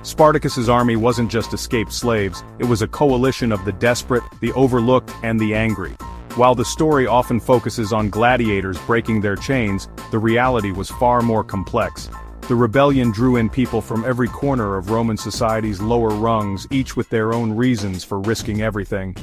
Spartacus's army wasn't just escaped slaves, it was a coalition of the desperate, the overlooked, and the angry. While the story often focuses on gladiators breaking their chains, the reality was far more complex. The rebellion drew in people from every corner of Roman society's lower rungs, each with their own reasons for risking everything.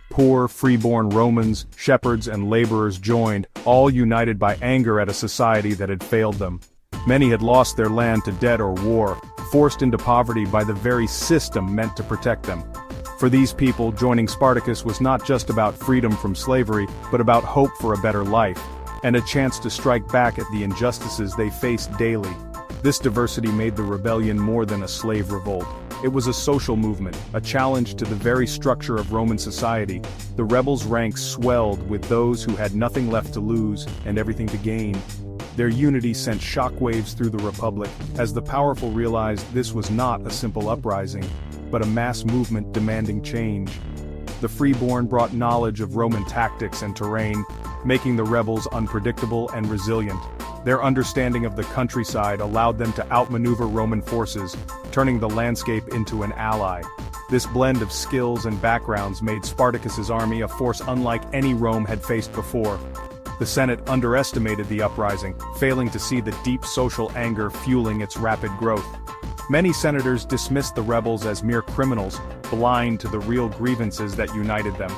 Poor, freeborn Romans, shepherds, and laborers joined, all united by anger at a society that had failed them. Many had lost their land to debt or war, forced into poverty by the very system meant to protect them. For these people, joining Spartacus was not just about freedom from slavery, but about hope for a better life, and a chance to strike back at the injustices they faced daily. This diversity made the rebellion more than a slave revolt. It was a social movement, a challenge to the very structure of Roman society. The rebels' ranks swelled with those who had nothing left to lose and everything to gain. Their unity sent shockwaves through the Republic, as the powerful realized this was not a simple uprising, but a mass movement demanding change. The freeborn brought knowledge of Roman tactics and terrain, making the rebels unpredictable and resilient. Their understanding of the countryside allowed them to outmaneuver Roman forces, turning the landscape into an ally. This blend of skills and backgrounds made Spartacus's army a force unlike any Rome had faced before. The Senate underestimated the uprising, failing to see the deep social anger fueling its rapid growth. Many senators dismissed the rebels as mere criminals, blind to the real grievances that united them.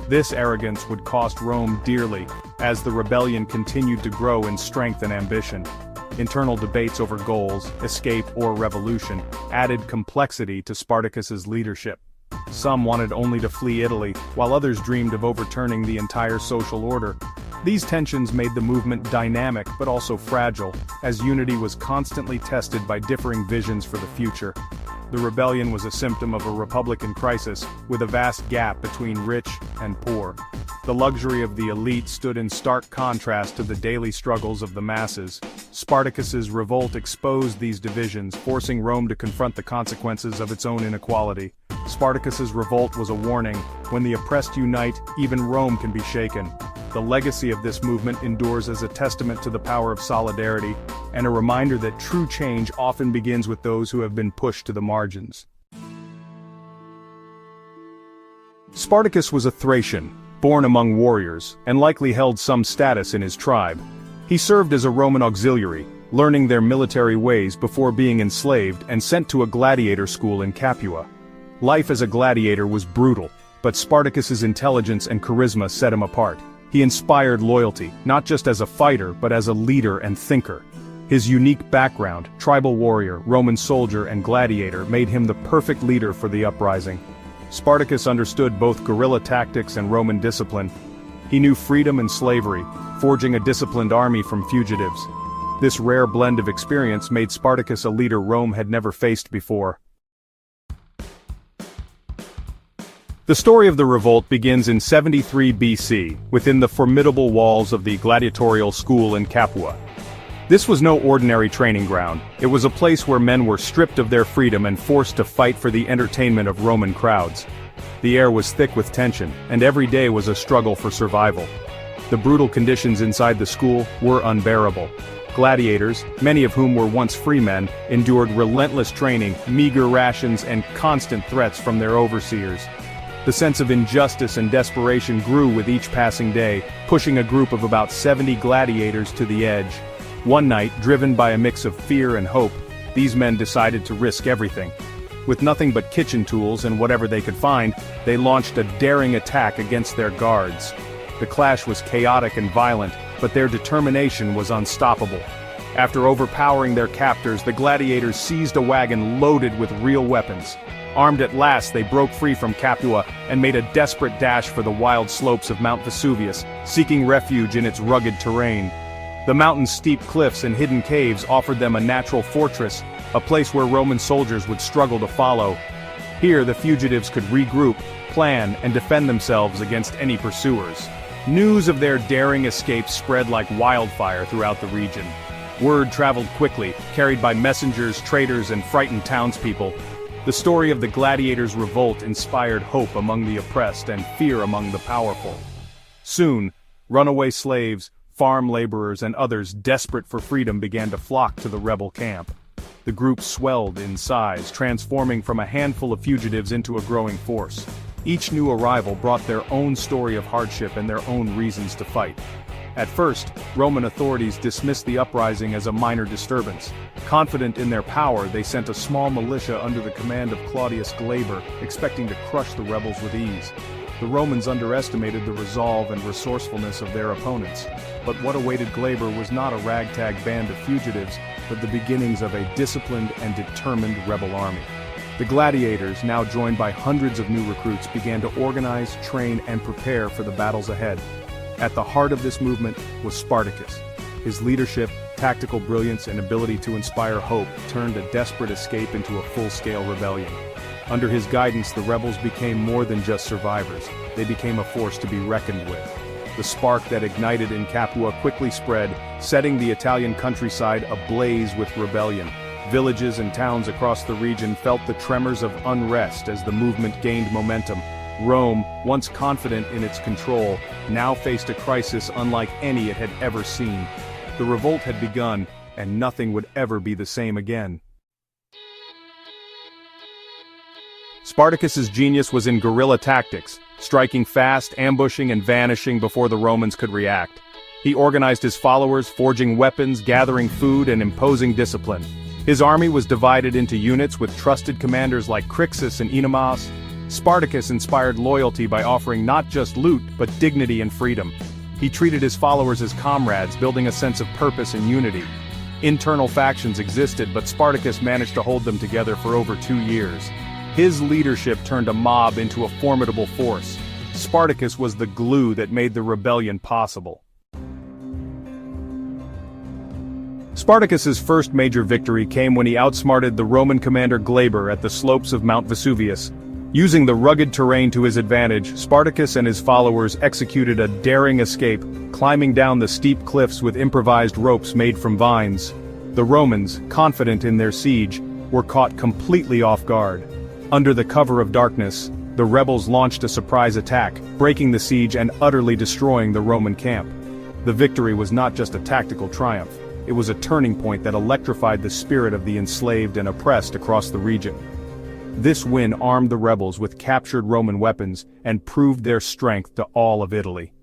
This arrogance would cost Rome dearly, as the rebellion continued to grow in strength and ambition. Internal debates over goals, escape, or revolution added complexity to Spartacus's leadership. Some wanted only to flee Italy, while others dreamed of overturning the entire social order. These tensions made the movement dynamic but also fragile, as unity was constantly tested by differing visions for the future. The rebellion was a symptom of a republic in crisis, with a vast gap between rich and poor. The luxury of the elite stood in stark contrast to the daily struggles of the masses. Spartacus's revolt exposed these divisions, forcing Rome to confront the consequences of its own inequality. Spartacus's revolt was a warning: when the oppressed unite, even Rome can be shaken. The legacy of this movement endures as a testament to the power of solidarity, and a reminder that true change often begins with those who have been pushed to the margins. Spartacus was a Thracian, born among warriors, and likely held some status in his tribe. He served as a Roman auxiliary, learning their military ways before being enslaved and sent to a gladiator school in Capua. Life as a gladiator was brutal, but Spartacus's intelligence and charisma set him apart. He inspired loyalty, not just as a fighter but as a leader and thinker. His unique background, tribal warrior, Roman soldier, and gladiator, made him the perfect leader for the uprising. Spartacus understood both guerrilla tactics and Roman discipline. He knew freedom and slavery, forging a disciplined army from fugitives. This rare blend of experience made Spartacus a leader Rome had never faced before. The story of the revolt begins in 73 BC, within the formidable walls of the gladiatorial school in Capua. This was no ordinary training ground. It was a place where men were stripped of their freedom and forced to fight for the entertainment of Roman crowds. The air was thick with tension, and every day was a struggle for survival. The brutal conditions inside the school were unbearable. Gladiators, many of whom were once free men, endured relentless training, meager rations, and constant threats from their overseers. The sense of injustice and desperation grew with each passing day, pushing a group of about 70 gladiators to the edge. One night, driven by a mix of fear and hope, these men decided to risk everything. With nothing but kitchen tools and whatever they could find, they launched a daring attack against their guards. The clash was chaotic and violent, but their determination was unstoppable. After overpowering their captors, the gladiators seized a wagon loaded with real weapons. Armed at last, they broke free from Capua and made a desperate dash for the wild slopes of Mount Vesuvius, seeking refuge in its rugged terrain. The mountain's steep cliffs and hidden caves offered them a natural fortress, a place where Roman soldiers would struggle to follow. Here, the fugitives could regroup, plan, and defend themselves against any pursuers. News of their daring escape spread like wildfire throughout the region. Word traveled quickly, carried by messengers, traders, and frightened townspeople. The story of the gladiators' revolt inspired hope among the oppressed and fear among the powerful. Soon, runaway slaves, farm laborers, and others desperate for freedom began to flock to the rebel camp. the group swelled in size, transforming from a handful of fugitives into a growing force. Each new arrival brought their own story of hardship and their own reasons to fight. At first, Roman authorities dismissed the uprising as a minor disturbance. Confident in their power, they sent a small militia under the command of Claudius Glaber, expecting to crush the rebels with ease. The Romans underestimated the resolve and resourcefulness of their opponents. But what awaited Glaber was not a ragtag band of fugitives, but the beginnings of a disciplined and determined rebel army. The gladiators, now joined by hundreds of new recruits, began to organize, train, and prepare for the battles ahead. At the heart of this movement was Spartacus. His leadership, tactical brilliance, and ability to inspire hope turned a desperate escape into a full-scale rebellion. Under his guidance, the rebels became more than just survivors. They became a force to be reckoned with. The spark that ignited in Capua quickly spread, setting the Italian countryside ablaze with rebellion. Villages and towns across the region felt the tremors of unrest as the movement gained momentum. Rome, once confident in its control, now faced a crisis unlike any it had ever seen. The revolt had begun, and nothing would ever be the same again. Spartacus's genius was in guerrilla tactics, striking fast, ambushing, and vanishing before the Romans could react. He organized his followers, forging weapons, gathering food, and imposing discipline. His army was divided into units with trusted commanders like Crixus and Enomas. Spartacus inspired loyalty by offering not just loot, but dignity and freedom. He treated his followers as comrades, building a sense of purpose and unity. Internal factions existed, but Spartacus managed to hold them together for over 2 years. His leadership turned a mob into a formidable force. Spartacus was the glue that made the rebellion possible. Spartacus's first major victory came when he outsmarted the Roman commander Glaber at the slopes of Mount Vesuvius. Using the rugged terrain to his advantage, Spartacus and his followers executed a daring escape, climbing down the steep cliffs with improvised ropes made from vines. The Romans, confident in their siege, were caught completely off guard. Under the cover of darkness, the rebels launched a surprise attack, breaking the siege and utterly destroying the Roman camp. The victory was not just a tactical triumph, it was a turning point that electrified the spirit of the enslaved and oppressed across the region. This win armed the rebels with captured Roman weapons and proved their strength to all of Italy.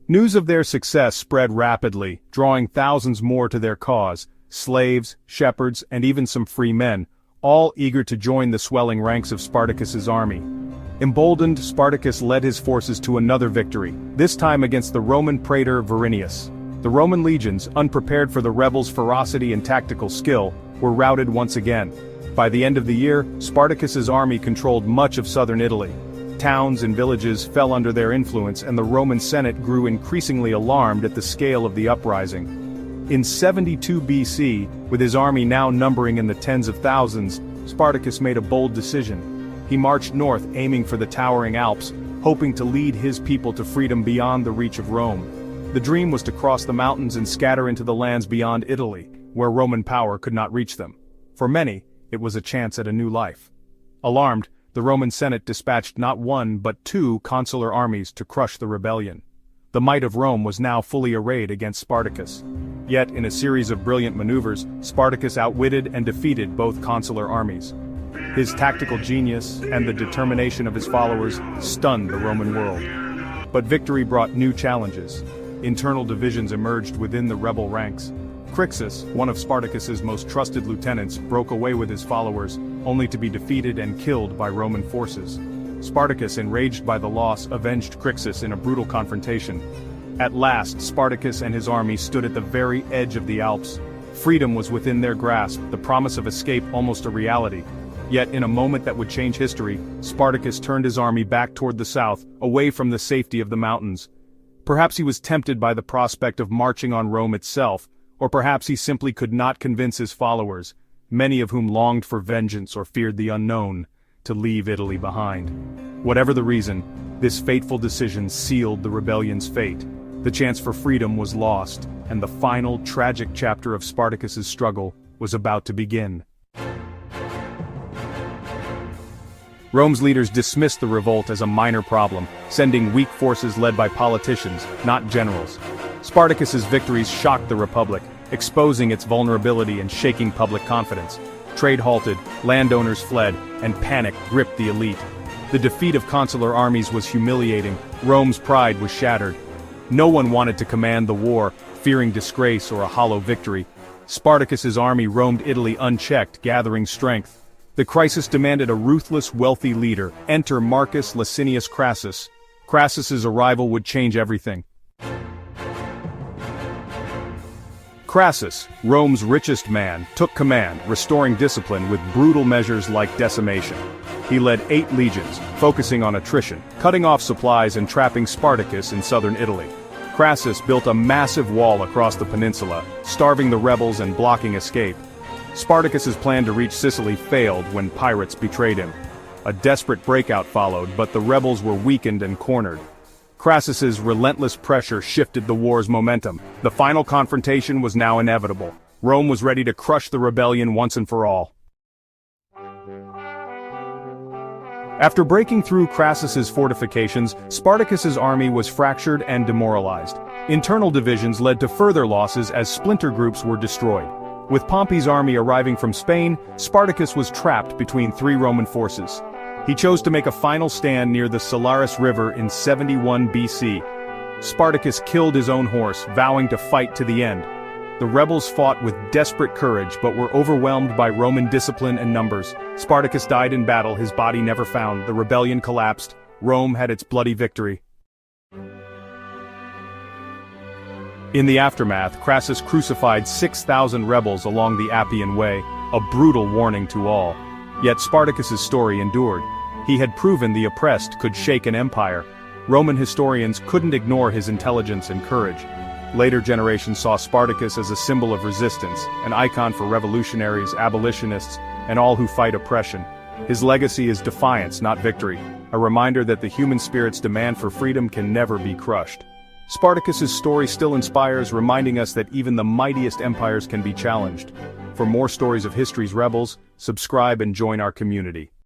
News of their success spread rapidly, drawing thousands more to their cause, slaves, shepherds, and even some free men, all eager to join the swelling ranks of Spartacus's army. Emboldened, Spartacus led his forces to another victory, this time against the Roman praetor Verinius. The Roman legions, unprepared for the rebels' ferocity and tactical skill, were routed once again. By the end of the year, Spartacus's army controlled much of southern Italy. Towns and villages fell under their influence, and the Roman Senate grew increasingly alarmed at the scale of the uprising. In 72 BC, with his army now numbering in the tens of thousands, Spartacus made a bold decision. He marched north, aiming for the towering Alps, hoping to lead his people to freedom beyond the reach of Rome. The dream was to cross the mountains and scatter into the lands beyond Italy, where Roman power could not reach them. For many, it was a chance at a new life. Alarmed, the Roman Senate dispatched not one but 2 consular armies to crush the rebellion. The might of Rome was now fully arrayed against Spartacus. Yet, in a series of brilliant maneuvers, Spartacus outwitted and defeated both consular armies. His tactical genius and the determination of his followers stunned the Roman world. But victory brought new challenges. Internal divisions emerged within the rebel ranks. Crixus, one of Spartacus's most trusted lieutenants, broke away with his followers, only to be defeated and killed by Roman forces. Spartacus, enraged by the loss, avenged Crixus in a brutal confrontation. At last, Spartacus and his army stood at the very edge of the Alps. Freedom was within their grasp, the promise of escape almost a reality. Yet, in a moment that would change history, Spartacus turned his army back toward the south, away from the safety of the mountains. Perhaps he was tempted by the prospect of marching on Rome itself, or perhaps he simply could not convince his followers, many of whom longed for vengeance or feared the unknown, to leave Italy behind. Whatever the reason, this fateful decision sealed the rebellion's fate. The chance for freedom was lost, and the final tragic chapter of Spartacus's struggle was about to begin. Rome's leaders dismissed the revolt as a minor problem, sending weak forces led by politicians, not generals. Spartacus's victories shocked the Republic, exposing its vulnerability and shaking public confidence. Trade halted, landowners fled, and panic gripped the elite. The defeat of consular armies was humiliating, Rome's pride was shattered. No one wanted to command the war, fearing disgrace or a hollow victory. Spartacus's army roamed Italy unchecked, gathering strength. The crisis demanded a ruthless, wealthy leader. Enter Marcus Licinius Crassus. Crassus's arrival would change everything. Crassus, Rome's richest man, took command, restoring discipline with brutal measures like decimation. He led 8 legions, focusing on attrition, cutting off supplies and trapping Spartacus in southern Italy. Crassus built a massive wall across the peninsula, starving the rebels and blocking escape. Spartacus's plan to reach Sicily failed when pirates betrayed him. A desperate breakout followed, but the rebels were weakened and cornered. Crassus's relentless pressure shifted the war's momentum. The final confrontation was now inevitable. Rome was ready to crush the rebellion once and for all. After breaking through Crassus's fortifications, Spartacus's army was fractured and demoralized. Internal divisions led to further losses as splinter groups were destroyed. With Pompey's army arriving from Spain, Spartacus was trapped between 3 Roman forces. He chose to make a final stand near the Salaris River in 71 BC. Spartacus killed his own horse, vowing to fight to the end. The rebels fought with desperate courage but were overwhelmed by Roman discipline and numbers. Spartacus died in battle, his body never found. The rebellion collapsed. Rome had its bloody victory. In the aftermath, Crassus crucified 6,000 rebels along the Appian Way, a brutal warning to all. Yet Spartacus's story endured. He had proven the oppressed could shake an empire. Roman historians couldn't ignore his intelligence and courage. Later generations saw Spartacus as a symbol of resistance, an icon for revolutionaries, abolitionists, and all who fight oppression. His legacy is defiance, not victory, a reminder that the human spirit's demand for freedom can never be crushed. Spartacus's story still inspires, reminding us that even the mightiest empires can be challenged. For more stories of history's rebels, subscribe and join our community.